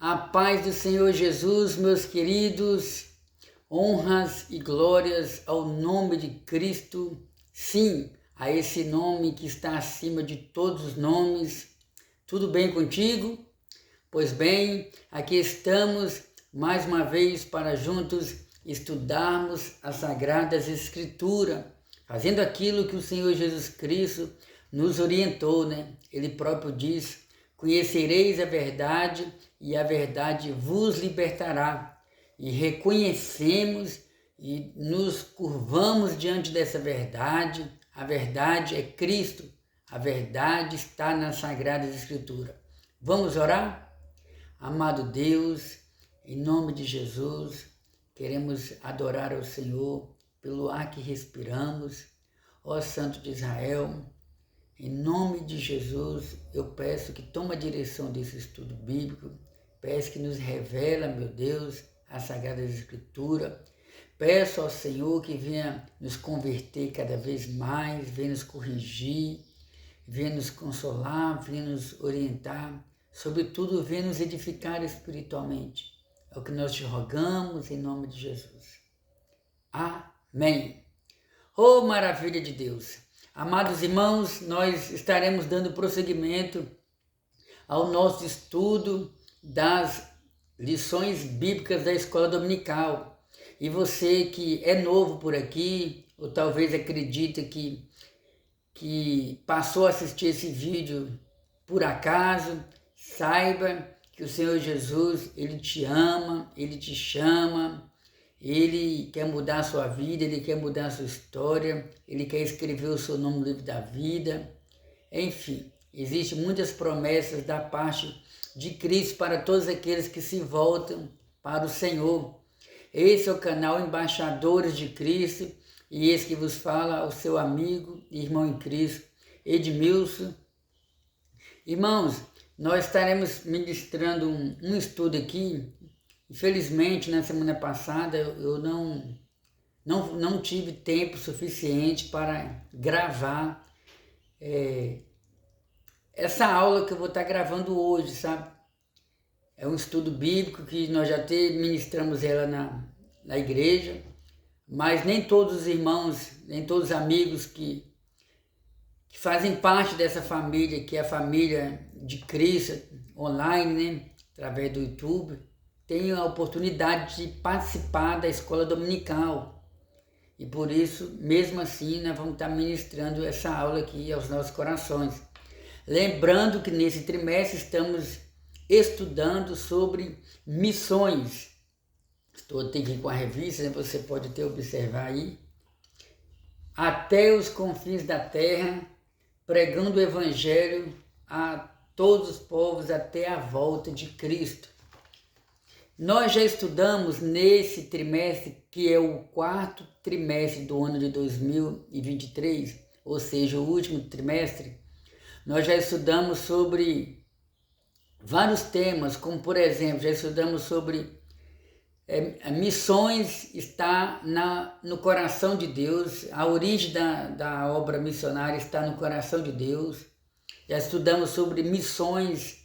A paz do Senhor Jesus, meus queridos, honras e glórias ao nome de Cristo, sim, a esse nome que está acima de todos os nomes. Tudo bem contigo? Pois bem, aqui estamos mais uma vez para juntos estudarmos as Sagradas Escrituras, fazendo aquilo que o Senhor Jesus Cristo nos orientou, né? Ele próprio diz: conhecereis a verdade e a verdade vos libertará. E reconhecemos e nos curvamos diante dessa verdade. A verdade é Cristo. A verdade está nas Sagradas Escrituras. Vamos orar? Amado Deus, em nome de Jesus, queremos adorar ao Senhor pelo ar que respiramos. Ó Santo de Israel, em nome de Jesus, eu peço que tome a direção desse estudo bíblico, peço que nos revela, meu Deus, as Sagradas Escrituras. Peço ao Senhor que venha nos converter cada vez mais, venha nos corrigir, venha nos consolar, venha nos orientar, sobretudo venha nos edificar espiritualmente. É o que nós te rogamos em nome de Jesus. Amém. Oh, maravilha de Deus! Amados irmãos, nós estaremos dando prosseguimento ao nosso estudo das lições bíblicas da escola dominical. E você que é novo por aqui, ou talvez acredita que passou a assistir esse vídeo por acaso, saiba que o Senhor Jesus, Ele te ama, Ele te chama, Ele quer mudar a sua vida, Ele quer mudar a sua história, Ele quer escrever o seu nome no livro da vida. Enfim, existem muitas promessas da parte de Cristo para todos aqueles que se voltam para o Senhor. Esse é o canal Embaixadores de Cristo e esse que vos fala o seu amigo e irmão em Cristo, Edmilson. Irmãos, nós estaremos ministrando um estudo aqui. Infelizmente, na semana passada, eu não tive tempo suficiente para gravar essa aula que eu vou estar gravando hoje, sabe? É um estudo bíblico que nós já até ministramos ela na igreja, mas nem todos os irmãos, nem todos os amigos que fazem parte dessa família, que é a família de Cristo, online, né? Através do YouTube, tenho a oportunidade de participar da escola dominical. E por isso, mesmo assim, nós vamos estar ministrando essa aula aqui aos nossos corações. Lembrando que nesse trimestre estamos estudando sobre missões. Estou aqui com a revista, né? Você pode até observar aí. Até os confins da terra, pregando o Evangelho a todos os povos até a volta de Cristo. Nós já estudamos nesse trimestre, que é o quarto trimestre do ano de 2023, ou seja, o último trimestre, nós já estudamos sobre vários temas, como por exemplo, já estudamos sobre missões está no coração de Deus, a origem da obra missionária está no coração de Deus. Já estudamos sobre missões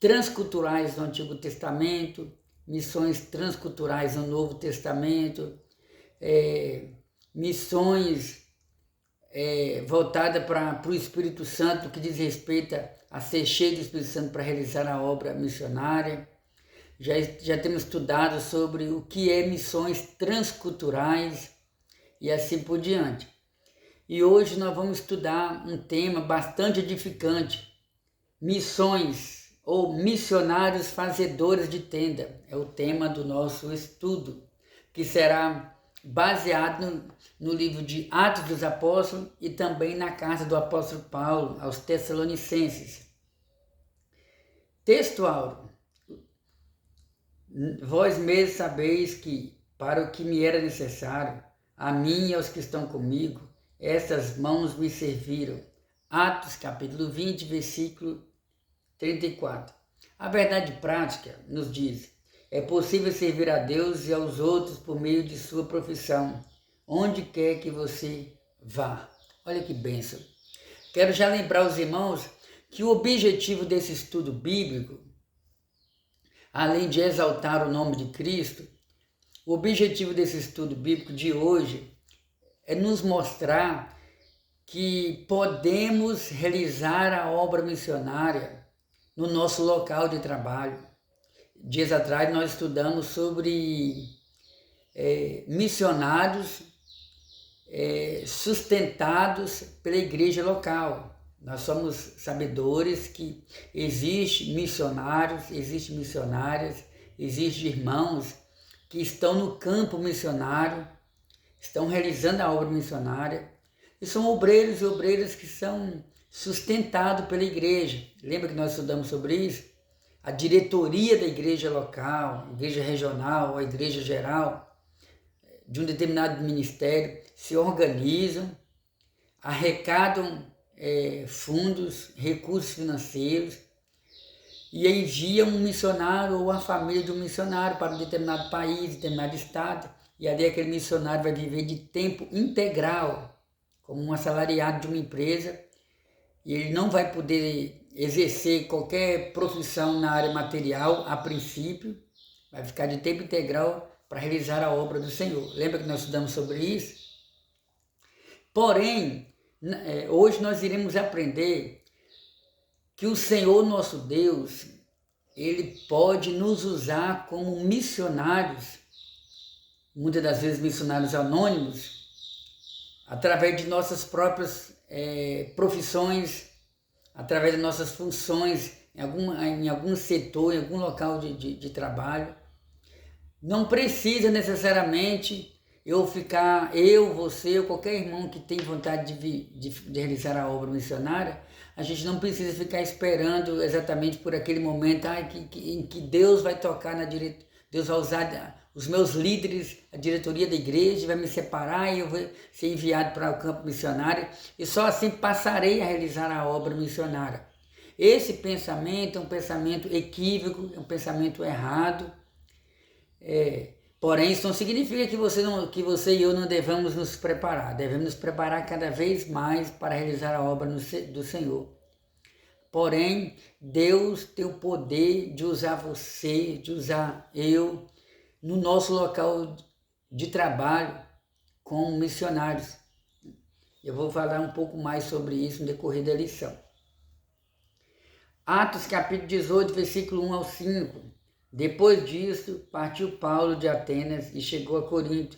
transculturais no Antigo Testamento, missões transculturais no Novo Testamento, missões voltadas para o Espírito Santo, que diz respeito a ser cheio do Espírito Santo para realizar a obra missionária. Já temos estudado sobre o que é missões transculturais e assim por diante. E hoje nós vamos estudar um tema bastante edificante: missões ou missionários fazedores de tenda. É o tema do nosso estudo, que será baseado no livro de Atos dos Apóstolos e também na carta do apóstolo Paulo aos Tessalonicenses. Texto áureo. Vós mesmos sabeis que, para o que me era necessário, a mim e aos que estão comigo, essas mãos me serviram. Atos capítulo 20, versículo 34. A verdade prática nos diz: é possível servir a Deus e aos outros por meio de sua profissão, onde quer que você vá. Olha que bênção. Quero já lembrar os irmãos que o objetivo desse estudo bíblico, além de exaltar o nome de Cristo, o objetivo desse estudo bíblico de hoje é nos mostrar que podemos realizar a obra missionária no nosso local de trabalho. Dias atrás nós estudamos sobre missionários sustentados pela igreja local. Nós somos sabedores que existem missionários, existem missionárias, existem irmãos que estão no campo missionário, estão realizando a obra missionária, e são obreiros e obreiras que são sustentados pela igreja. Lembra que nós estudamos sobre isso? A diretoria da igreja local, a igreja regional, a igreja geral, de um determinado ministério, se organizam, arrecadam fundos, recursos financeiros e enviam um missionário ou a família de um missionário para um determinado país, determinado estado, e ali aquele missionário vai viver de tempo integral, como um assalariado de uma empresa, e ele não vai poder exercer qualquer profissão na área material a princípio, vai ficar de tempo integral para realizar a obra do Senhor. Lembra que nós estudamos sobre isso? Porém, hoje nós iremos aprender que o Senhor nosso Deus, Ele pode nos usar como missionários, muitas das vezes missionários anônimos, através de nossas próprias profissões, através de nossas funções em algum setor, em algum local de trabalho. Não precisa necessariamente você ou qualquer irmão que tem vontade de realizar a obra missionária, a gente não precisa ficar esperando exatamente por aquele momento em que Deus vai tocar Deus vai usar os meus líderes, a diretoria da igreja, vai me separar e eu vou ser enviado para o campo missionário e só assim passarei a realizar a obra missionária. Esse pensamento é um pensamento equívoco, é um pensamento errado. Porém, isso não significa que você e eu não devamos nos preparar. Devemos nos preparar cada vez mais para realizar a obra do Senhor. Porém, Deus tem o poder de usar você, de usar eu, no nosso local de trabalho como missionários. Eu vou falar um pouco mais sobre isso no decorrer da lição. Atos capítulo 18, versículo 1 ao 5. Depois disso, partiu Paulo de Atenas e chegou a Corinto,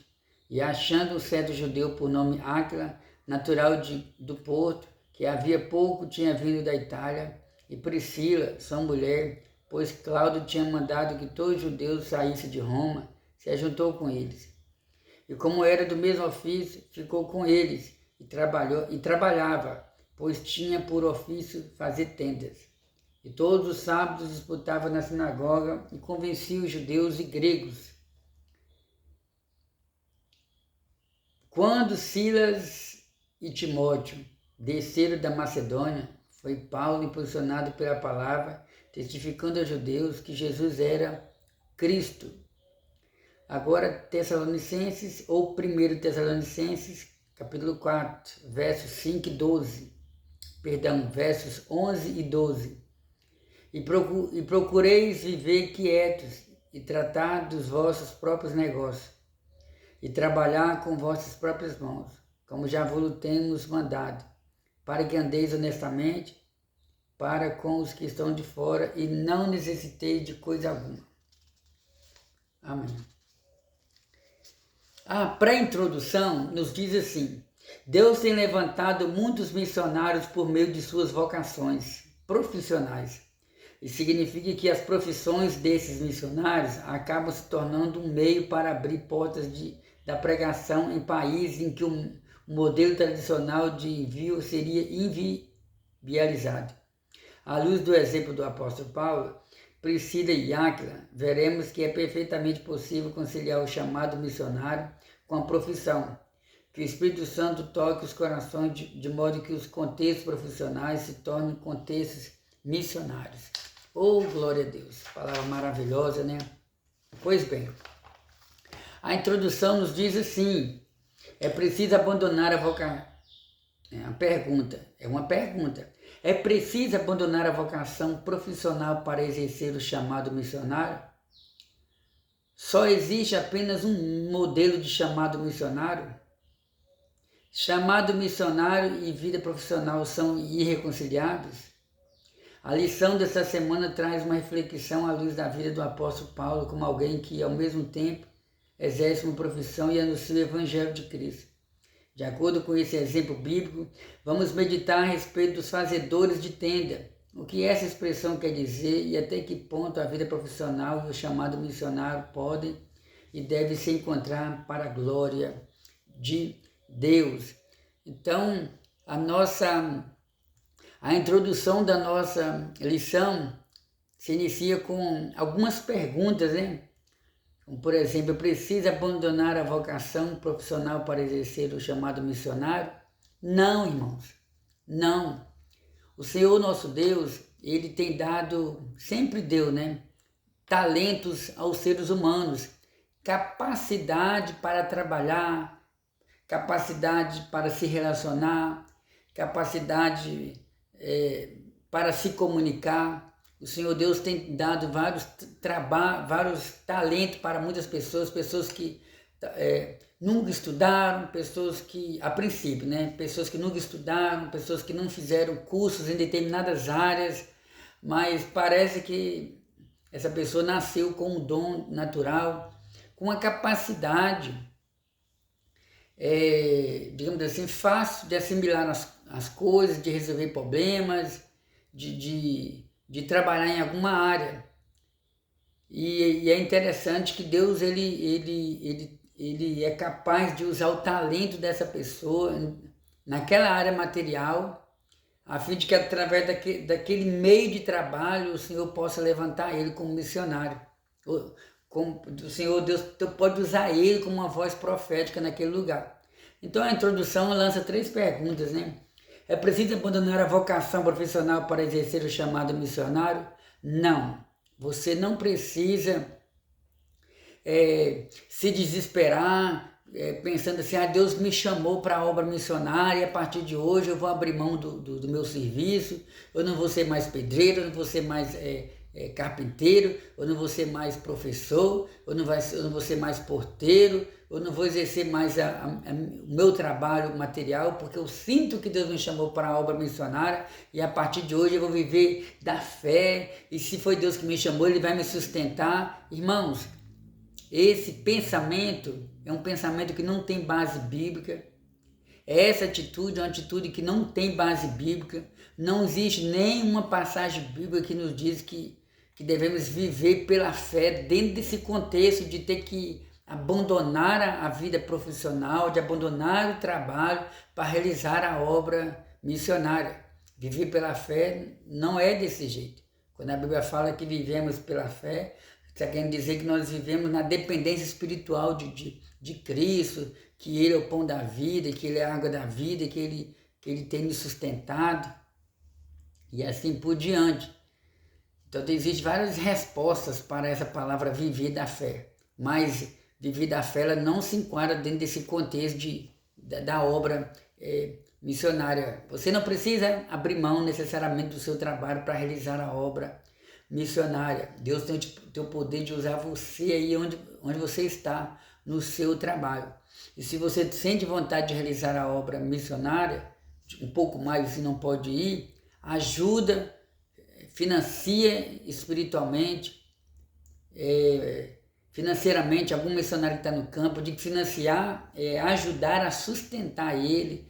e achando um certo judeu por nome Áquila, natural do Porto, que havia pouco tinha vindo da Itália, e Priscila, sua mulher, pois Cláudio tinha mandado que todos os judeus saíssem de Roma, se ajuntou com eles. E como era do mesmo ofício, ficou com eles e trabalhava, pois tinha por ofício fazer tendas. E todos os sábados disputava na sinagoga e convencia os judeus e gregos. Quando Silas e Timóteo desceram da Macedônia, foi Paulo impulsionado pela palavra, testificando aos judeus que Jesus era Cristo. Agora, Tessalonicenses, ou 1 Tessalonicenses, capítulo 4, versos 5 e 12. Versos 11 e 12. E procureis viver quietos e tratar dos vossos próprios negócios, e trabalhar com vossas próprias mãos, como já vos temos mandado, para que andeis honestamente para com os que estão de fora e não necessiteis de coisa alguma. Amém. A pré-introdução nos diz assim: Deus tem levantado muitos missionários por meio de suas vocações profissionais. E significa que as profissões desses missionários acabam se tornando um meio para abrir portas da pregação em países em que o modelo tradicional de envio seria inviabilizado. À luz do exemplo do apóstolo Paulo, Priscila e Áquila, veremos que é perfeitamente possível conciliar o chamado missionário com a profissão. Que o Espírito Santo toque os corações de modo que os contextos profissionais se tornem contextos missionários. Oh, glória a Deus! Palavra maravilhosa, né? Pois bem, a introdução nos diz assim: é preciso abandonar a vocação. É uma pergunta. É preciso abandonar a vocação profissional para exercer o chamado missionário? Só existe apenas um modelo de chamado missionário? Chamado missionário e vida profissional são irreconciliáveis? A lição dessa semana traz uma reflexão à luz da vida do apóstolo Paulo como alguém que, ao mesmo tempo, exerce uma profissão e anuncia o Evangelho de Cristo. De acordo com esse exemplo bíblico, vamos meditar a respeito dos fazedores de tenda, o que essa expressão quer dizer e até que ponto a vida profissional e o chamado missionário podem e devem se encontrar para a glória de Deus. Então, a introdução da nossa lição se inicia com algumas perguntas, né? Como, por exemplo, eu preciso abandonar a vocação profissional para exercer o chamado missionário? Não, irmãos, não. O Senhor nosso Deus, Ele tem dado, sempre deu, né? Talentos aos seres humanos, capacidade para trabalhar, capacidade para se relacionar, capacidade para se comunicar. O Senhor Deus tem dado vários talentos para muitas pessoas, pessoas que nunca estudaram, pessoas que, a princípio, né, pessoas que nunca estudaram, pessoas que não fizeram cursos em determinadas áreas, mas parece que essa pessoa nasceu com um dom natural, com a capacidade, digamos assim, fácil de assimilar as coisas, de resolver problemas, de trabalhar em alguma área. E é interessante que Deus ele é capaz de usar o talento dessa pessoa naquela área material, a fim de que através daquele meio de trabalho o Senhor possa levantar ele como missionário. O Senhor Deus pode usar ele como uma voz profética naquele lugar. Então a introdução lança 3 perguntas, né? É preciso abandonar a vocação profissional para exercer o chamado missionário? Não. Você não precisa se desesperar, pensando assim, Deus me chamou para a obra missionária e a partir de hoje eu vou abrir mão do meu serviço, eu não vou ser mais pedreiro, eu não vou ser mais carpinteiro, eu não vou ser mais professor, eu não vou ser mais porteiro, eu não vou exercer mais o meu trabalho material, porque eu sinto que Deus me chamou para a obra missionária e a partir de hoje eu vou viver da fé e se foi Deus que me chamou, Ele vai me sustentar. Irmãos, esse pensamento é um pensamento que não tem base bíblica. Essa atitude é uma atitude que não tem base bíblica. Não existe nenhuma passagem bíblica que nos diz que devemos viver pela fé dentro desse contexto de ter que abandonar a vida profissional, de abandonar o trabalho para realizar a obra missionária. Viver pela fé não é desse jeito. Quando a Bíblia fala que vivemos pela fé, está querendo dizer que nós vivemos na dependência espiritual de Cristo, que Ele é o pão da vida, que Ele é a água da vida, que Ele tem nos sustentado e assim por diante. Então existem várias respostas para essa palavra viver da fé, mas viver da fé ela não se enquadra dentro desse contexto da obra missionária. Você não precisa abrir mão necessariamente do seu trabalho para realizar a obra missionária. Deus tem o poder de usar você aí onde você está, no seu trabalho. E se você sente vontade de realizar a obra missionária, um pouco mais se não pode ir, ajuda, financia espiritualmente, financeiramente, algum missionário que está no campo, de financiar, ajudar a sustentar ele,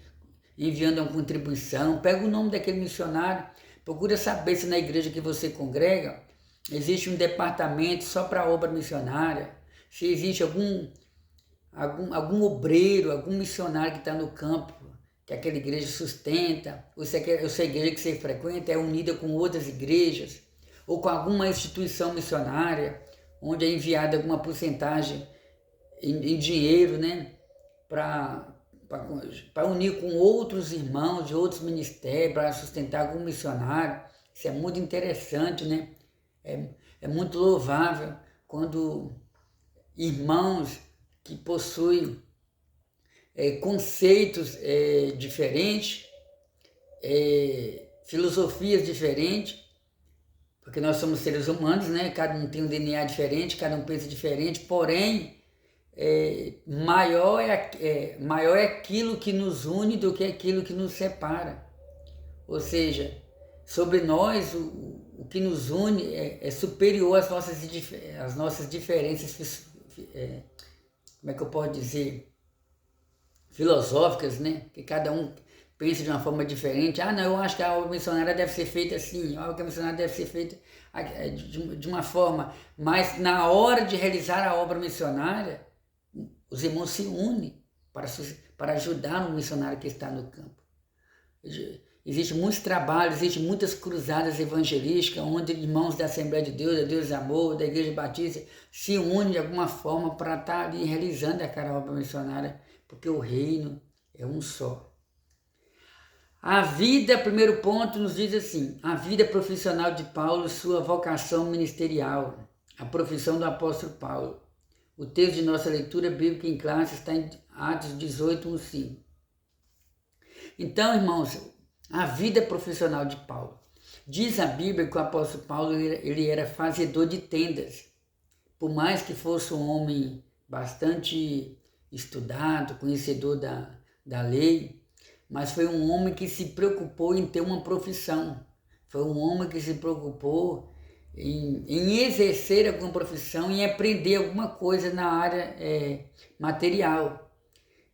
enviando uma contribuição. Pega o nome daquele missionário, procura saber se na igreja que você congrega existe um departamento só para a obra missionária, se existe algum obreiro, algum missionário que está no campo, que aquela igreja sustenta, ou se a igreja que você frequenta é unida com outras igrejas, ou com alguma instituição missionária, onde é enviada alguma porcentagem em dinheiro, né, para unir com outros irmãos de outros ministérios, para sustentar algum missionário. Isso é muito interessante, né? É muito louvável quando irmãos que possuem conceitos diferentes filosofias diferentes, porque nós somos seres humanos, né? Cada um tem um DNA diferente, cada um pensa diferente, porém, maior é aquilo que nos une do que aquilo que nos separa. Ou seja, sobre nós, o que nos une é superior às nossas diferenças, como é que eu posso dizer, filosóficas, né? Que cada um pensa de uma forma diferente. Ah, não, eu acho que a obra missionária deve ser feita assim, a obra missionária deve ser feita de uma forma. Mas na hora de realizar a obra missionária, os irmãos se unem para ajudar o missionário que está no campo. Existem muitos trabalhos, existem muitas cruzadas evangelísticas, onde irmãos da Assembleia de Deus, da Deus Amor, da Igreja Batista, se unem de alguma forma para estar ali realizando aquela obra missionária, porque o reino é um só. A vida, primeiro ponto, nos diz assim, a vida profissional de Paulo, sua vocação ministerial, a profissão do apóstolo Paulo. O texto de nossa leitura bíblica em classe está em Atos 18, 1-5. Então, irmãos, a vida profissional de Paulo. Diz a Bíblia que o apóstolo Paulo ele era fazedor de tendas. Por mais que fosse um homem bastante estudado, conhecedor da lei, mas foi um homem que se preocupou em ter uma profissão. Foi um homem que se preocupou em exercer alguma profissão, em aprender alguma coisa na área material.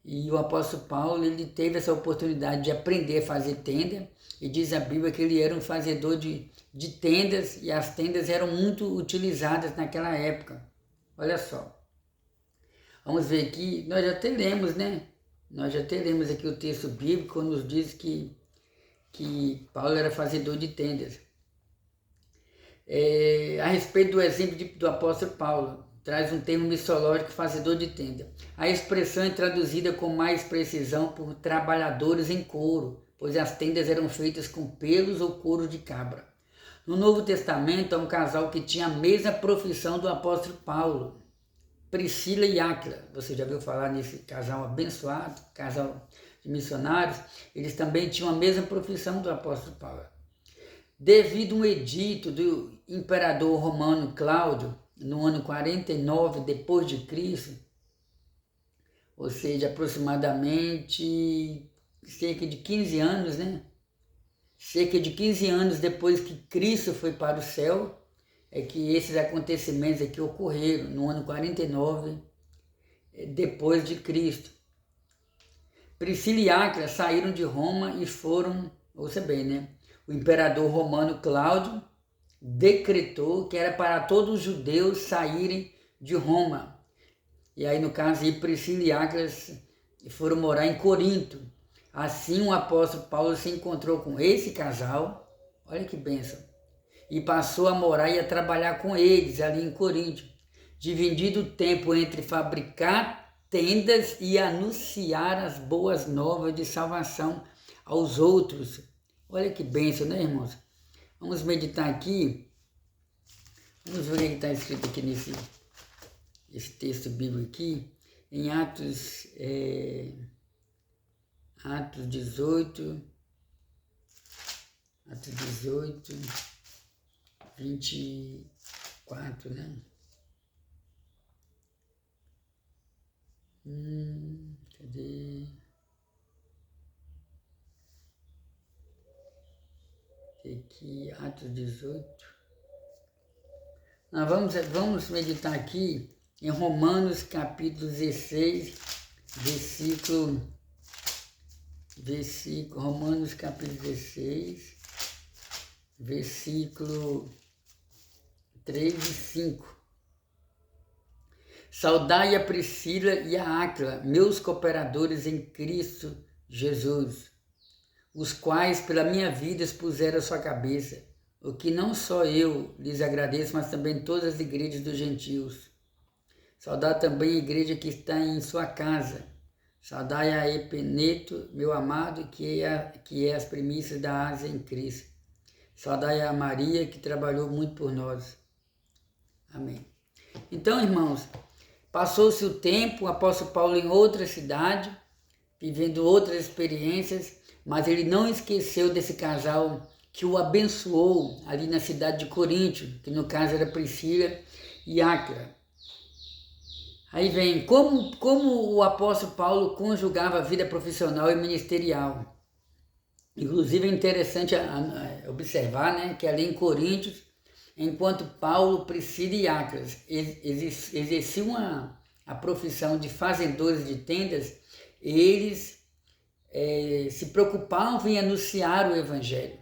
E o apóstolo Paulo, ele teve essa oportunidade de aprender a fazer tenda, e diz a Bíblia que ele era um fazedor de tendas, e as tendas eram muito utilizadas naquela época. Olha só. Vamos ver aqui, nós já teremos, né? Nós já teremos aqui o texto bíblico, nos diz que Paulo era fazedor de tendas. A respeito do exemplo do apóstolo Paulo, traz um termo missiológico, fazedor de tenda. A expressão é traduzida com mais precisão por trabalhadores em couro, pois as tendas eram feitas com pelos ou couro de cabra. No Novo Testamento, há um casal que tinha a mesma profissão do apóstolo Paulo, Priscila e Áquila. Você já ouviu falar nesse casal abençoado, casal de missionários? Eles também tinham a mesma profissão do apóstolo Paulo. Devido a um edito do imperador romano Cláudio, no ano 49 depois de Cristo, ou seja, aproximadamente cerca de 15 anos, né? Cerca de 15 anos depois que Cristo foi para o céu, é que esses acontecimentos aqui ocorreram, no ano 49 depois de Cristo. Priscila e Áquila saíram de Roma e foram, ouça bem, né? O imperador romano Cláudio decretou que era para todos os judeus saírem de Roma. E aí, no caso, Priscila e Áquila foram morar em Corinto. Assim, o apóstolo Paulo se encontrou com esse casal, olha que bênção, e passou a morar e a trabalhar com eles ali em Corinto, dividindo o tempo entre fabricar tendas e anunciar as boas novas de salvação aos outros. Olha que bênção, né, irmãos? Vamos meditar aqui, vamos ver o que está escrito aqui esse texto bíblico aqui, em Atos 18, 24, né? Cadê? Aqui, Atos 18. Nós vamos meditar aqui em Romanos capítulo 16, Romanos capítulo 16, versículo 3 e 5. Saudai a Priscila e a Áquila, meus cooperadores em Cristo Jesus, os quais pela minha vida expuseram a sua cabeça, o que não só eu lhes agradeço, mas também todas as igrejas dos gentios. Saudai também a igreja que está em sua casa. Saudai a Epeneto, meu amado, que é as primícias da Ásia em Cristo. Saudai a Maria, que trabalhou muito por nós. Amém. Então, irmãos, passou-se o tempo, o apóstolo Paulo em outra cidade, vivendo outras experiências, mas ele não esqueceu desse casal que o abençoou ali na cidade de Corinto, que no caso era Priscila e Áquila. Aí vem, como o apóstolo Paulo conjugava a vida profissional e ministerial. Inclusive é interessante observar, né, que ali em Coríntios, enquanto Paulo, Priscila e Áquila exerciam a profissão de fazedores de tendas, eles se preocupavam em anunciar o Evangelho.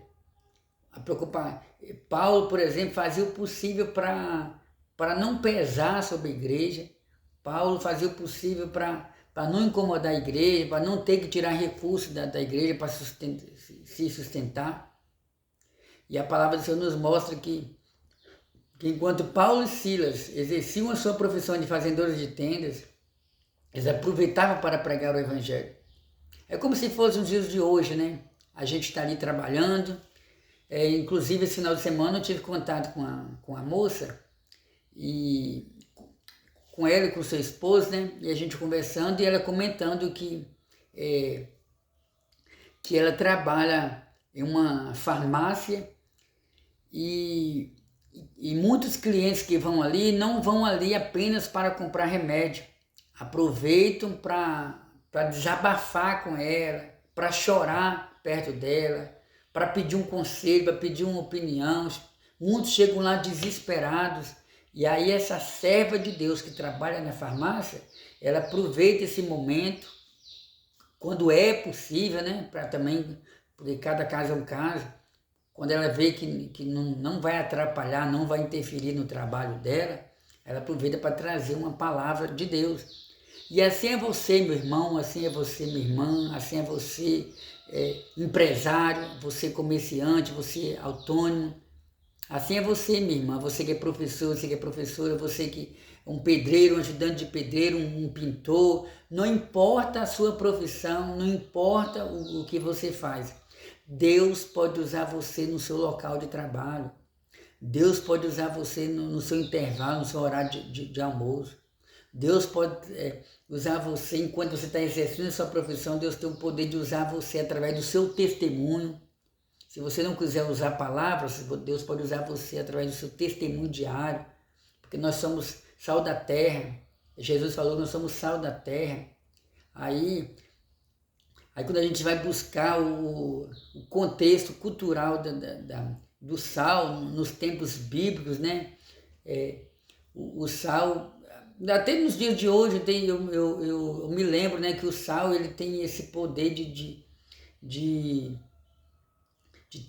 Paulo, por exemplo, fazia o possível para não pesar sobre a igreja. Paulo fazia o possível para não incomodar a igreja, para não ter que tirar recursos da igreja para se sustentar. E a palavra do Senhor nos mostra que enquanto Paulo e Silas exerciam a sua profissão de fazedores de tendas, eles aproveitavam para pregar o Evangelho. É como se fossem os dias de hoje, né? A gente está ali trabalhando. Inclusive, esse final de semana eu tive contato com a moça, e com ela e com seu esposo, né? E a gente conversando e ela comentando que ela trabalha em uma farmácia e muitos clientes que vão ali não vão ali apenas para comprar remédio. Aproveitam para desabafar com ela, para chorar perto dela, para pedir um conselho, para pedir uma opinião. Muitos chegam lá desesperados. E aí essa serva de Deus que trabalha na farmácia, ela aproveita esse momento, quando é possível, né? Para também, porque cada caso é um caso, quando ela vê que não vai atrapalhar, não vai interferir no trabalho dela, ela aproveita para trazer uma palavra de Deus. E assim é você, meu irmão, assim é você, minha irmã, assim é você, empresário, você comerciante, você autônomo. Assim é você, minha irmã, você que é professor, você que é professora, você que é um pedreiro, um ajudante de pedreiro, um pintor. Não importa a sua profissão, não importa o que você faz. Deus pode usar você no seu local de trabalho. Deus pode usar você no seu intervalo, no seu horário de almoço. Deus pode usar você enquanto você está exercendo a sua profissão. Deus tem o poder de usar você através do seu testemunho. Se você não quiser usar palavras, Deus pode usar você através do seu testemunho diário, porque nós somos sal da terra. Jesus falou que nós somos sal da terra. Aí quando a gente vai buscar o contexto cultural do sal nos tempos bíblicos, né? O sal, até nos dias de hoje, eu me lembro, né, que o sal ele tem esse poder de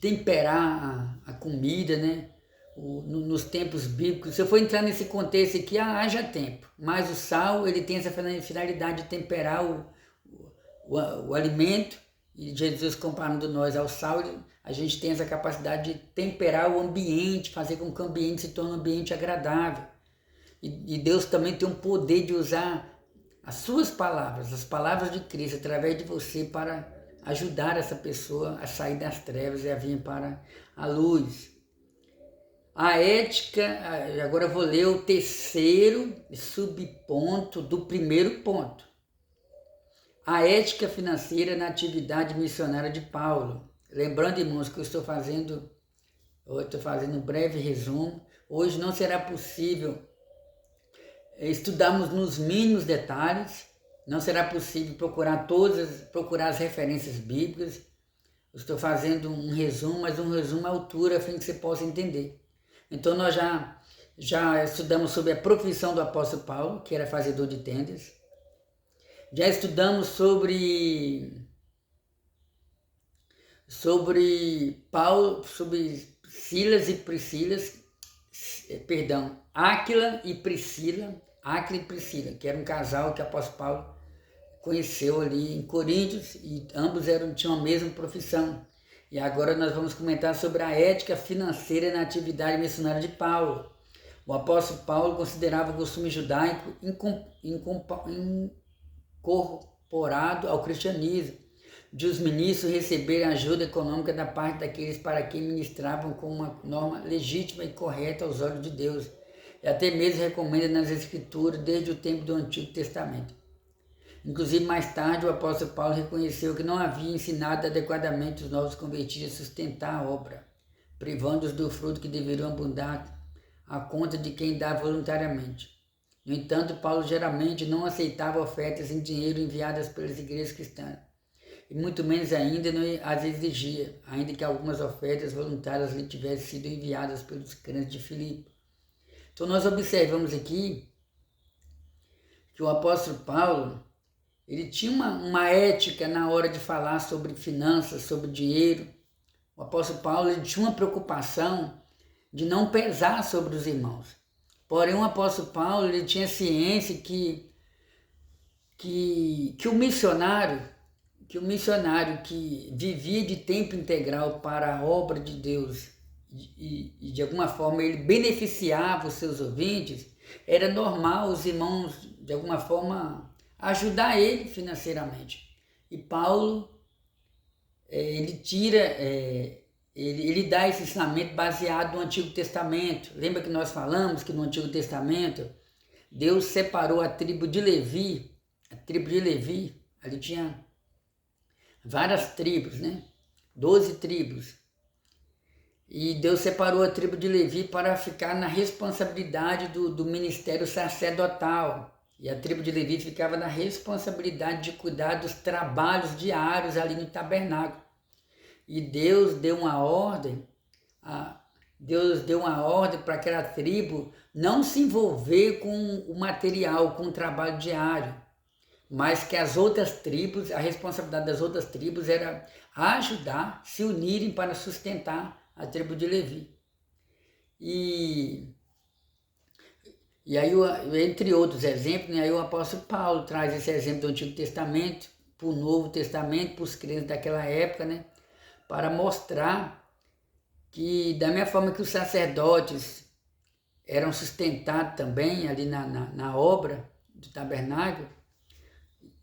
temperar a comida, né? Nos tempos bíblicos. Se eu for entrar nesse contexto aqui, haja tempo. Mas o sal, ele tem essa finalidade de temperar o alimento. E Jesus comparando nós ao sal, a gente tem essa capacidade de temperar o ambiente, fazer com que o ambiente se torne um ambiente agradável. E Deus também tem um poder de usar as suas palavras, as palavras de Cristo, através de você, para ajudar essa pessoa a sair das trevas e a vir para a luz. A ética, agora eu vou ler o terceiro subponto do primeiro ponto. A ética financeira na atividade missionária de Paulo. Lembrando, irmãos, que eu estou fazendo um breve resumo. Hoje não será possível estudarmos nos mínimos detalhes. Não será possível procurar as referências bíblicas. Eu estou fazendo um resumo, mas um resumo à altura, a fim que você possa entender. Então nós já estudamos sobre a profissão do apóstolo Paulo, que era fazedor de tendas. Já estudamos sobre Silas e Priscila, Áquila e Priscila, que era um casal que o apóstolo Paulo conheceu ali em Coríntios, e ambos tinham a mesma profissão. E agora nós vamos comentar sobre a ética financeira na atividade missionária de Paulo. O apóstolo Paulo considerava o costume judaico incorporado ao cristianismo, de os ministros receberem ajuda econômica da parte daqueles para quem ministravam com uma norma legítima e correta aos olhos de Deus, e até mesmo recomenda nas Escrituras desde o tempo do Antigo Testamento. Inclusive, mais tarde, o apóstolo Paulo reconheceu que não havia ensinado adequadamente os novos convertidos a sustentar a obra. privando-os do fruto que deveriam abundar à conta de quem dá voluntariamente. No entanto, Paulo geralmente não aceitava ofertas em dinheiro enviadas pelas igrejas cristãs, e muito menos ainda não as exigia, ainda que algumas ofertas voluntárias lhe tivessem sido enviadas pelos crentes de Filipe. Então nós observamos aqui que o apóstolo Paulo, ele tinha uma ética na hora de falar sobre finanças, sobre dinheiro. O apóstolo Paulo, ele tinha uma preocupação de não pesar sobre os irmãos. Porém, o apóstolo Paulo, ele tinha ciência que o missionário que vivia de tempo integral para a obra de Deus e de alguma forma ele beneficiava os seus ouvintes, era normal os irmãos de alguma forma ajudar ele financeiramente. E Paulo, ele dá esse ensinamento baseado no Antigo Testamento. Lembra que nós falamos que no Antigo Testamento Deus separou a tribo de Levi, ali tinha várias tribos, né? 12 tribos. E Deus separou a tribo de Levi para ficar na responsabilidade do ministério sacerdotal. E a tribo de Levi ficava na responsabilidade de cuidar dos trabalhos diários ali no tabernáculo. E Deus deu uma ordem para aquela tribo não se envolver com o material, com o trabalho diário, mas que as outras tribos, a responsabilidade das outras tribos era ajudar, se unirem para sustentar a tribo de Levi. E aí, entre outros exemplos, né, aí o apóstolo Paulo traz esse exemplo do Antigo Testamento para o Novo Testamento, para os crentes daquela época, né, para mostrar que, da mesma forma que os sacerdotes eram sustentados também ali na obra do tabernáculo,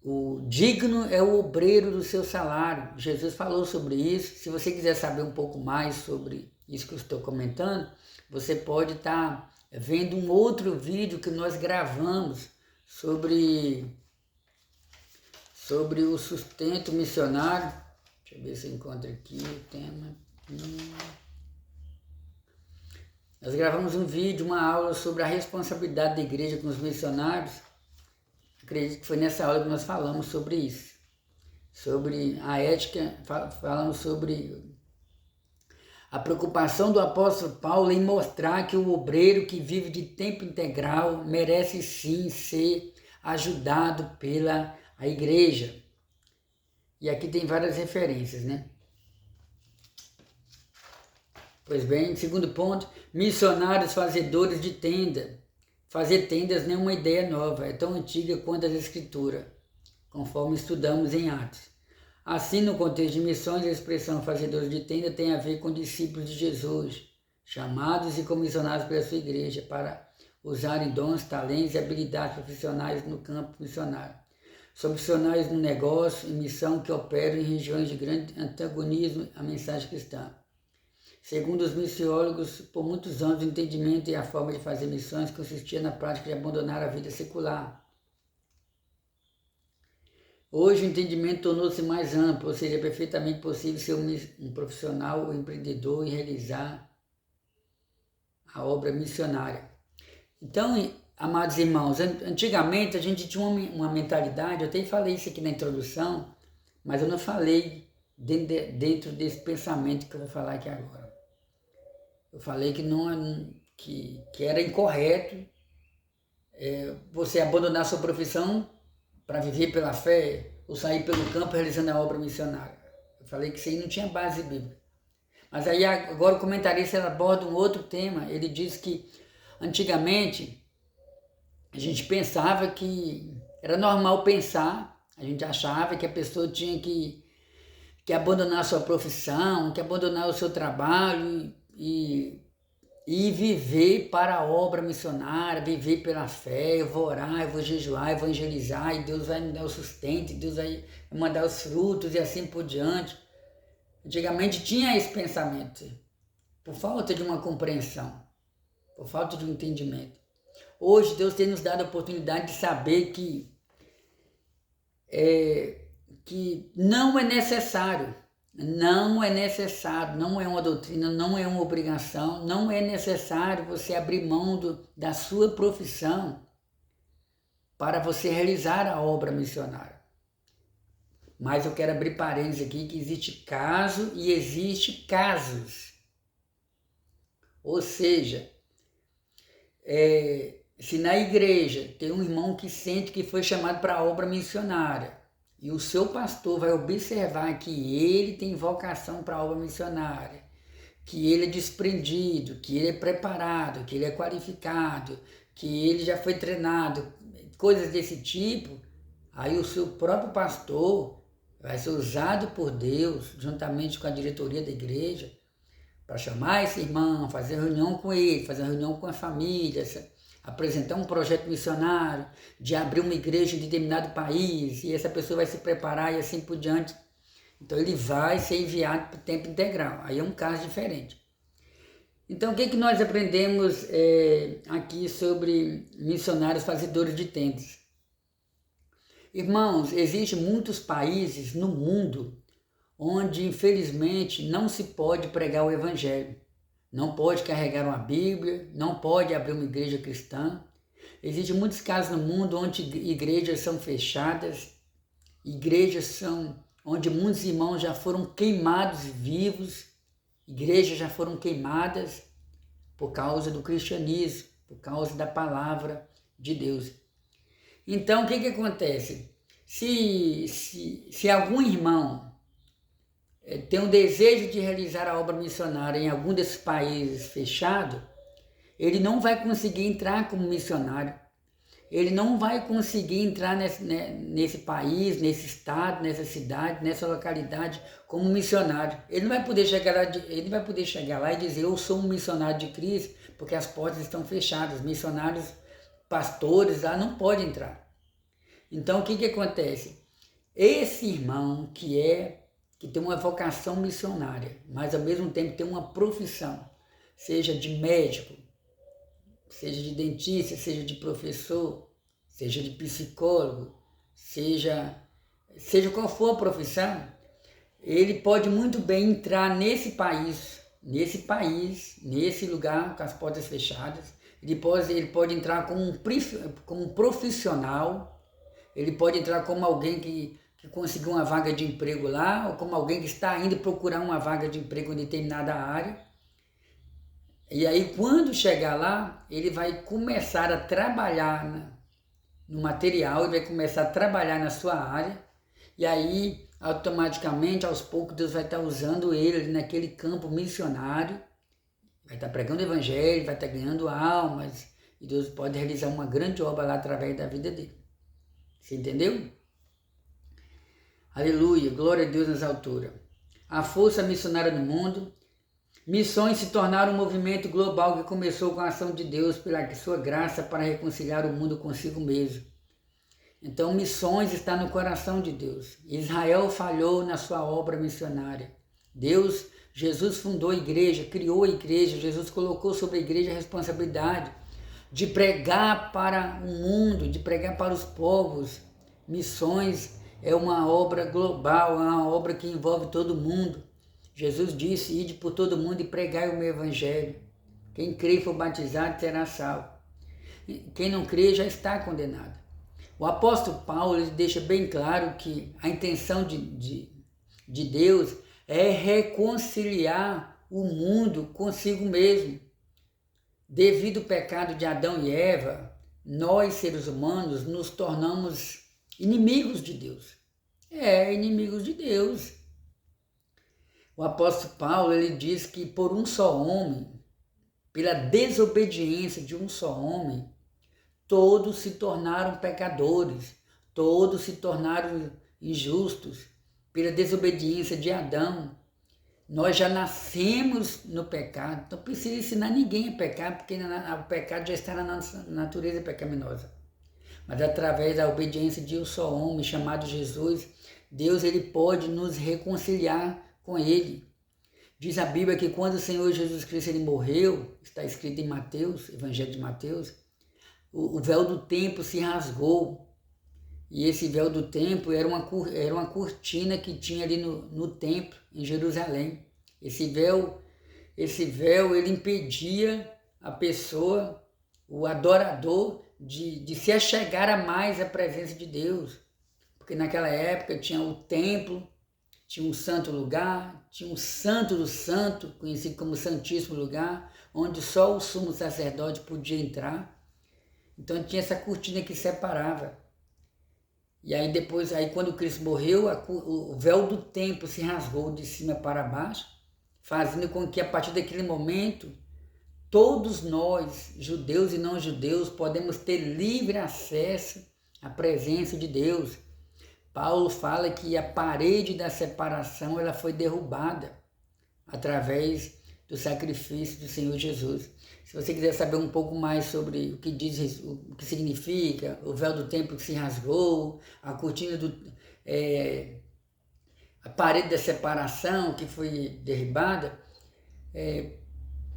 o digno é o obreiro do seu salário. Jesus falou sobre isso. Se você quiser saber um pouco mais sobre isso que eu estou comentando, você pode estar vendo um outro vídeo que nós gravamos sobre o sustento missionário. Deixa eu ver se eu encontro aqui o tema. Nós gravamos um vídeo, uma aula sobre a responsabilidade da igreja com os missionários. Acredito que foi nessa aula que nós falamos sobre isso, sobre a ética, falamos sobre a preocupação do apóstolo Paulo em mostrar que o obreiro que vive de tempo integral merece sim ser ajudado pela a igreja. E aqui tem várias referências, né? Pois bem, segundo ponto, missionários fazedores de tenda. Fazer tendas não é uma ideia nova, é tão antiga quanto as escrituras, conforme estudamos em Atos. Assim, no contexto de missões, a expressão fazedores de tenda tem a ver com discípulos de Jesus, chamados e comissionados pela sua igreja para usarem dons, talentos e habilidades profissionais no campo missionário. São profissionais no negócio e missão que operam em regiões de grande antagonismo à mensagem cristã. Segundo os missiólogos, por muitos anos o entendimento e a forma de fazer missões consistia na prática de abandonar a vida secular. Hoje o entendimento tornou-se mais amplo, ou seja, é perfeitamente possível ser um profissional ou empreendedor e realizar a obra missionária. Então, amados irmãos, antigamente a gente tinha uma mentalidade, eu até falei isso aqui na introdução, mas eu não falei dentro desse pensamento que eu vou falar aqui agora. Eu falei que era incorreto você abandonar sua profissão para viver pela fé ou sair pelo campo realizando a obra missionária. Eu falei que isso aí não tinha base bíblica. Mas aí agora o comentarista aborda um outro tema. Ele diz que antigamente a gente pensava que era normal pensar, a gente achava que a pessoa tinha que abandonar a sua profissão, que abandonar o seu trabalho e viver para a obra missionária, viver pela fé. Eu vou orar, eu vou jejuar, evangelizar, e Deus vai me dar o sustento, e Deus vai mandar os frutos e assim por diante. Antigamente tinha esse pensamento, por falta de uma compreensão, por falta de um entendimento. Hoje Deus tem nos dado a oportunidade de saber que não é necessário Não é necessário, não é uma doutrina, não é uma obrigação, não é necessário você abrir mão da sua profissão para você realizar a obra missionária. Mas eu quero abrir parênteses aqui que existe caso e existe casos. Ou seja, se na igreja tem um irmão que sente que foi chamado para a obra missionária e o seu pastor vai observar que ele tem vocação para a obra missionária, que ele é desprendido, que ele é preparado, que ele é qualificado, que ele já foi treinado, coisas desse tipo, aí o seu próprio pastor vai ser usado por Deus, juntamente com a diretoria da igreja, para chamar esse irmão, fazer reunião com ele, fazer reunião com a família, apresentar um projeto missionário, de abrir uma igreja em determinado país, e essa pessoa vai se preparar e assim por diante. Então ele vai ser enviado para o tempo integral, aí é um caso diferente. Então o que nós aprendemos aqui sobre missionários fazedores de tendas? Irmãos, existem muitos países no mundo onde infelizmente não se pode pregar o evangelho. Não pode carregar uma Bíblia, não pode abrir uma igreja cristã. Existem muitos casos no mundo onde igrejas são fechadas, igrejas onde muitos irmãos já foram queimados vivos, igrejas já foram queimadas por causa do cristianismo, por causa da palavra de Deus. Então, o que acontece? Se algum irmão tem um desejo de realizar a obra missionária em algum desses países fechados, ele não vai conseguir entrar como missionário. Ele não vai conseguir entrar nesse país, nesse estado, nessa cidade, nessa localidade como missionário. Ele não vai poder chegar lá e dizer: eu sou um missionário de Cristo, porque as portas estão fechadas. Missionários, pastores lá não podem entrar. Então o que acontece? Esse irmão que tem uma vocação missionária, mas ao mesmo tempo tem uma profissão, seja de médico, seja de dentista, seja de professor, seja de psicólogo, seja qual for a profissão, ele pode muito bem entrar nesse lugar com as portas fechadas. Ele pode entrar como um profissional, ele pode entrar como alguém que conseguiu uma vaga de emprego lá, ou como alguém que está indo procurar uma vaga de emprego em determinada área. E aí, quando chegar lá, ele vai começar a trabalhar no material, ele vai começar a trabalhar na sua área, e aí, automaticamente, aos poucos, Deus vai estar usando ele naquele campo missionário, vai estar pregando o evangelho, vai estar ganhando almas, e Deus pode realizar uma grande obra lá através da vida dele. Você entendeu? Aleluia, glória a Deus nas alturas. A força missionária no mundo. Missões se tornaram um movimento global que começou com a ação de Deus pela sua graça para reconciliar o mundo consigo mesmo. Então, missões está no coração de Deus. Israel falhou na sua obra missionária. Jesus fundou a igreja, criou a igreja, Jesus colocou sobre a igreja a responsabilidade de pregar para o mundo, de pregar para os povos. Missões é uma obra global, é uma obra que envolve todo mundo. Jesus disse: ide por todo mundo e pregai o meu evangelho. Quem crê e for batizado será salvo. Quem não crê já está condenado. O apóstolo Paulo ele deixa bem claro que a intenção de Deus é reconciliar o mundo consigo mesmo. Devido ao pecado de Adão e Eva, nós, seres humanos, nos tornamos inimigos de Deus. Inimigos de Deus. O apóstolo Paulo ele diz que por um só homem, pela desobediência de um só homem, todos se tornaram pecadores, todos se tornaram injustos. Pela desobediência de Adão, nós já nascemos no pecado, não precisa ensinar ninguém a pecar, porque o pecado já está na nossa natureza pecaminosa. Mas através da obediência de um só homem, chamado Jesus, Deus ele pode nos reconciliar com ele. Diz a Bíblia que quando o Senhor Jesus Cristo ele morreu, está escrito em Mateus, Evangelho de Mateus, o véu do templo se rasgou E esse véu do templo era uma cortina que tinha ali no templo, em Jerusalém. Esse véu, ele impedia a pessoa, o adorador, de se achegar a mais à presença de Deus. Porque naquela época tinha o templo, tinha um santo lugar, tinha um santo do santo, conhecido como Santíssimo Lugar, onde só o sumo sacerdote podia entrar. Então tinha essa cortina que separava. E aí depois, quando Cristo morreu, o véu do templo se rasgou de cima para baixo, fazendo com que a partir daquele momento, todos nós, judeus e não judeus, podemos ter livre acesso à presença de Deus. Paulo fala que a parede da separação ela foi derrubada através do sacrifício do Senhor Jesus. Se você quiser saber um pouco mais sobre o que diz, o que significa, o véu do templo que se rasgou, a cortina a parede da separação que foi derribada,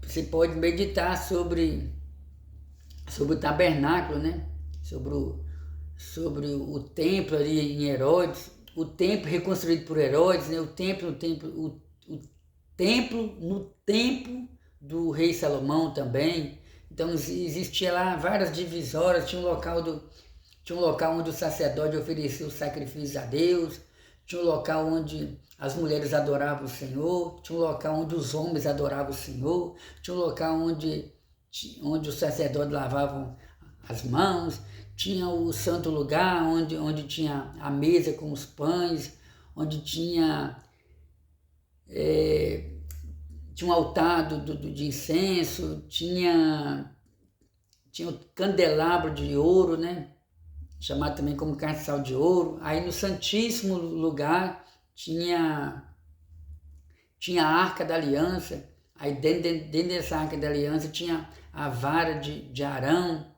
você pode meditar sobre o tabernáculo, né? Sobre o templo ali em Herodes, o templo reconstruído por Herodes, né? O templo no templo do rei Salomão também. Então existia lá várias divisórias, tinha um local onde o sacerdote oferecia os sacrifícios a Deus, tinha um local onde as mulheres adoravam o Senhor, tinha um local onde os homens adoravam o Senhor, tinha um local onde os sacerdotes lavavam as mãos, tinha o santo lugar onde tinha a mesa com os pães, onde tinha um altar de incenso, tinha o candelabro de ouro, né? Chamado também como castiçal de ouro. Aí no Santíssimo Lugar tinha a Arca da Aliança. Aí dentro dessa Arca da Aliança tinha a vara de Arão,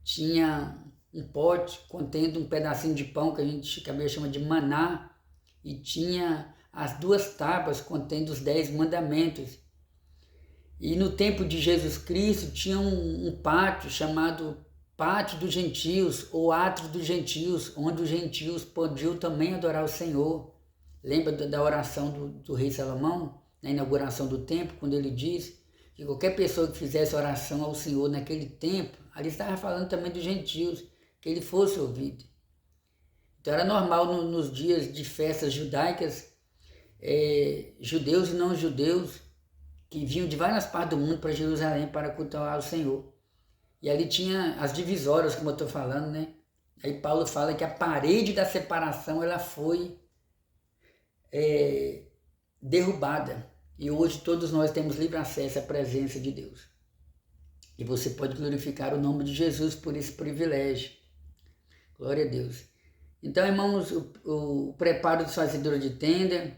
tinha um pote contendo um pedacinho de pão que a gente chama de maná, e tinha as 2 tábuas contendo os 10 mandamentos. E no tempo de Jesus Cristo tinha um pátio chamado Pátio dos Gentios, ou Átrio dos Gentios, onde os gentios podiam também adorar o Senhor. Lembra da oração do rei Salomão, na inauguração do templo, quando ele diz que qualquer pessoa que fizesse oração ao Senhor naquele tempo, ali estava falando também dos gentios, que ele fosse ouvido. Então era normal nos dias de festas judaicas, judeus e não judeus, que vinham de várias partes do mundo para Jerusalém para cultuar o Senhor. E ali tinha as divisórias, como eu estou falando, né? Aí Paulo fala que a parede da separação ela foi derrubada. E hoje todos nós temos livre acesso à presença de Deus. E você pode glorificar o nome de Jesus por esse privilégio. Glória a Deus. Então, irmãos, o preparo dos fazedores de tenda,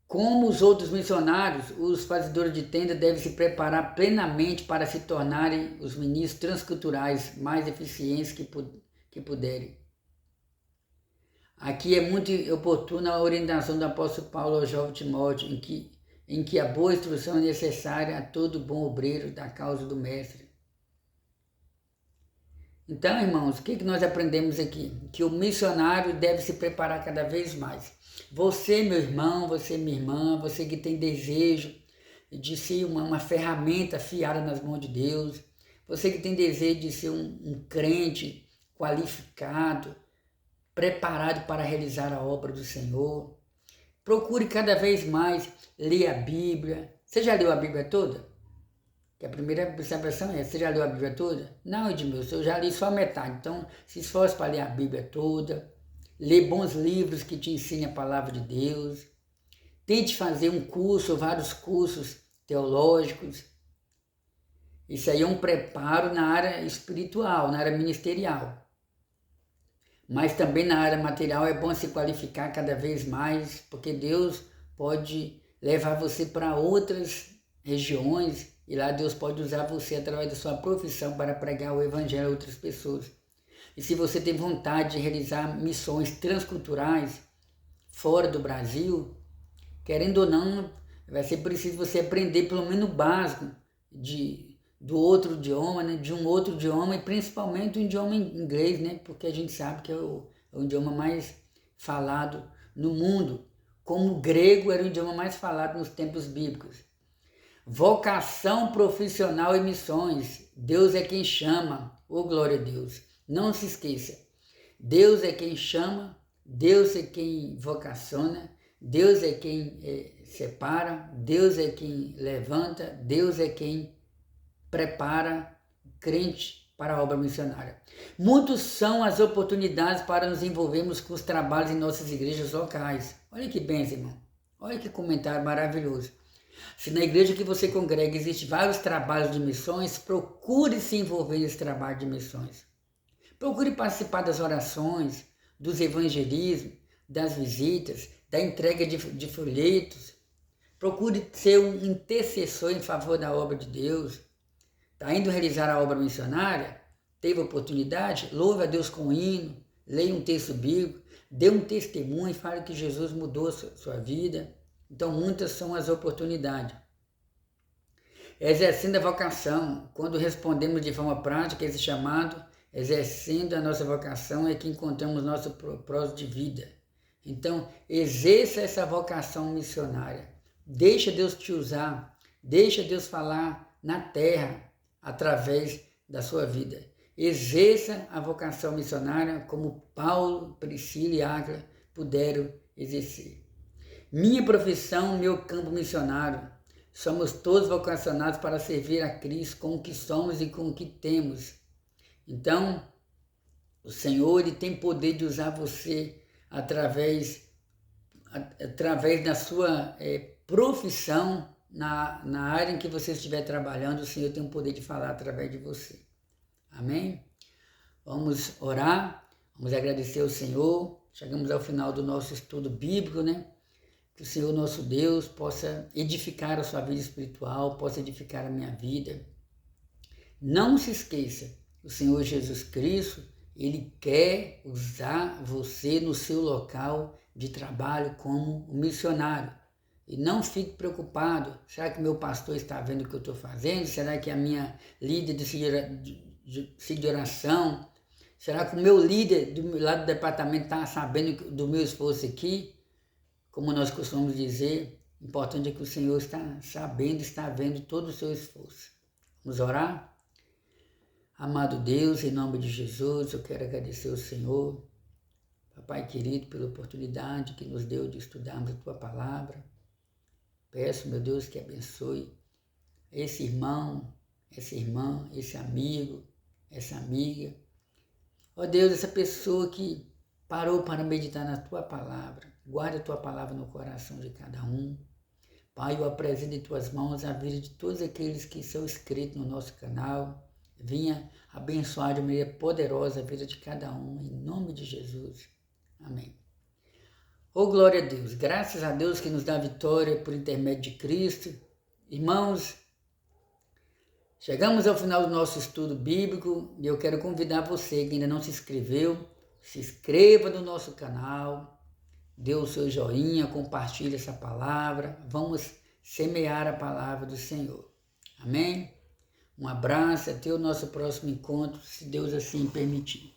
como os outros missionários, os fazedores de tenda devem se preparar plenamente para se tornarem os ministros transculturais mais eficientes que puderem. Aqui é muito oportuna a orientação do apóstolo Paulo ao jovem Timóteo, em que a boa instrução é necessária a todo bom obreiro da causa do Mestre. Então, irmãos, o que nós aprendemos aqui? Que o missionário deve se preparar cada vez mais. Você, meu irmão, você, minha irmã, você que tem desejo de ser uma ferramenta afiada nas mãos de Deus, você que tem desejo de ser um crente qualificado, preparado para realizar a obra do Senhor, procure cada vez mais ler a Bíblia. Você já leu a Bíblia toda? Que a primeira observação é, você já leu a Bíblia toda? Não, Edmilson, eu já li só a metade. Então, se esforce para ler a Bíblia toda. Lê bons livros que te ensinem a palavra de Deus. Tente fazer um curso ou vários cursos teológicos. Isso aí é um preparo na área espiritual, na área ministerial. Mas também na área material é bom se qualificar cada vez mais, porque Deus pode levar você para outras regiões e lá Deus pode usar você através da sua profissão para pregar o Evangelho a outras pessoas. E se você tem vontade de realizar missões transculturais fora do Brasil, querendo ou não, vai ser preciso você aprender pelo menos o básico do outro idioma, né? De um outro idioma e principalmente o idioma inglês, né? Porque a gente sabe que é o idioma mais falado no mundo, como o grego era o idioma mais falado nos tempos bíblicos. Vocação profissional e missões. Deus é quem chama. Oh, glória a Deus. Não se esqueça. Deus é quem chama, Deus é quem vocaciona, Deus é quem separa, Deus é quem levanta, Deus é quem prepara o crente para a obra missionária. Muitos são as oportunidades para nos envolvermos com os trabalhos em nossas igrejas locais. Olha que bênção, irmão. Olha que comentário maravilhoso. Se na igreja que você congrega existem vários trabalhos de missões, procure se envolver nesse trabalho de missões. Procure participar das orações, dos evangelismos, das visitas, da entrega de folhetos. Procure ser um intercessor em favor da obra de Deus. Está indo realizar a obra missionária? Teve oportunidade? Louve a Deus com hino, leia um texto bíblico, dê um testemunho e fale que Jesus mudou a sua vida. Então, muitas são as oportunidades. Exercendo a vocação, quando respondemos de forma prática a esse chamado, exercendo a nossa vocação é que encontramos nosso propósito de vida. Então, exerça essa vocação missionária. Deixa Deus te usar, deixa Deus falar na terra através da sua vida. Exerça a vocação missionária como Paulo, Priscila e Áquila puderam exercer. Minha profissão, meu campo missionário. Somos todos vocacionados para servir a Cristo com o que somos e com o que temos. Então, o Senhor ele tem poder de usar você através da sua profissão, na área em que você estiver trabalhando, o Senhor tem o poder de falar através de você. Amém? Vamos orar, vamos agradecer ao Senhor. Chegamos ao final do nosso estudo bíblico, né? Que o Senhor nosso Deus possa edificar a sua vida espiritual, possa edificar a minha vida. Não se esqueça, o Senhor Jesus Cristo, Ele quer usar você no seu local de trabalho como um missionário. E não fique preocupado, será que meu pastor está vendo o que eu estou fazendo? Será que a minha líder de oração, será que o meu líder lá do departamento está sabendo do meu esforço aqui? Como nós costumamos dizer, o importante é que o Senhor está sabendo, está vendo todo o seu esforço. Vamos orar? Amado Deus, em nome de Jesus, eu quero agradecer ao Senhor, Papai querido, pela oportunidade que nos deu de estudarmos a Tua Palavra. Peço, meu Deus, que abençoe esse irmão, essa irmã, esse amigo, essa amiga. Ó Deus, essa pessoa que parou para meditar na Tua Palavra. Guarda a Tua Palavra no coração de cada um. Pai, eu apresento em Tuas mãos a vida de todos aqueles que são inscritos no nosso canal. Venha abençoar de maneira poderosa a vida de cada um, em nome de Jesus. Amém. Oh, glória a Deus. Graças a Deus que nos dá vitória por intermédio de Cristo. Irmãos, chegamos ao final do nosso estudo bíblico e eu quero convidar você que ainda não se inscreveu, se inscreva no nosso canal, dê o seu joinha, compartilhe essa palavra. Vamos semear a palavra do Senhor. Amém? Um abraço, até o nosso próximo encontro, se Deus assim permitir.